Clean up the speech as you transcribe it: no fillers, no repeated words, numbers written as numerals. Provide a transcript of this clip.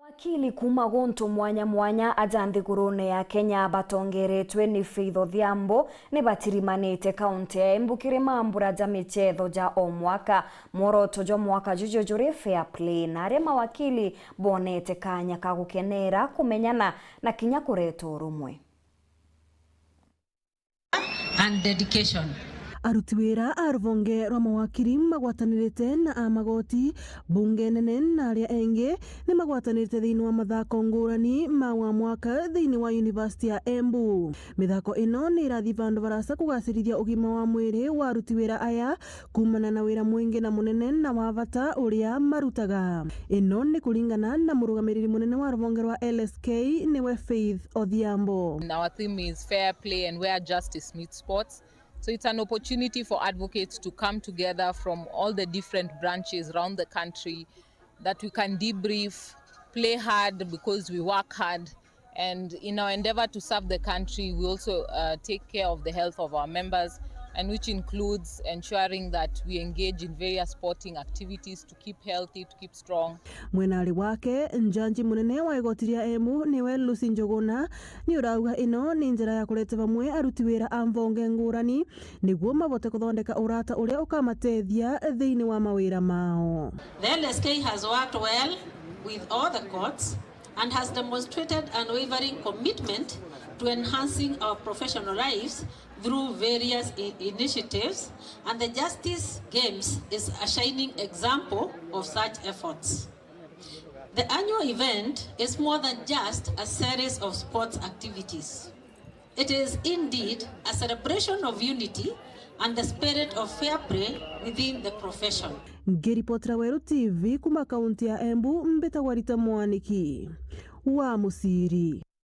Wakili kuma guntu mwanya mwanya aja nthigurune ya Kenya batongeretwe ni Faith Odhiambo ni batirimanite kaunti ya Embu kirimambura ja michetho ja o mwaka mworoto jo mwaka jujo juri fair play na aria mawakili bonete kanya ka gukenera kumenyana na kinya kureto rumwe and dedication. Aruti wira a ruvonge rwa mawakili magwatanirite na amagoti bunge nene na aria engi ni magwatanirite thiini wa mathako ngurani ma wa mwaka thiini wa University ya Embu. Mithako ino ni irathi vandu barasa kugacirithia ugima wa mwiri wa aruti wira aya kumana na wira mwingi na munene na wa bata uria marutaga. Ino ni kuringana na murugamiriri munene wa ruvonge rwa LSK niwe Faith Odhiambo. Our theme is fair play and where justice meets sports. So it's an opportunity for advocates to come together from all the different branches around the country, that we can debrief, play hard because we work hard, and in our endeavor to serve the country, we also take care of the health of our members, and which includes ensuring that we engage in various sporting activities to keep healthy, to keep strong. Mwenari wake njanji munene wa igoti ria Embu niwe Lucy Njuguna ni urauga ino ni njira ya kurete vamwe aruti wira a mvonge ngurani niguo mabote kuthondeka urata uria ukamatethia thiini wa mawira mao. The LSK has worked well with all the courts and has demonstrated unwavering commitment to enhancing our professional lives through various initiatives, and the Justice Games is a shining example of such efforts. The annual event is more than just a series of sports activities. It is indeed a celebration of unity and the spirit of fair play within the profession. Ngiripotera Weru TV kuma kaunti ya Embu mbetagwa Rita Mwaniki wa Musiri.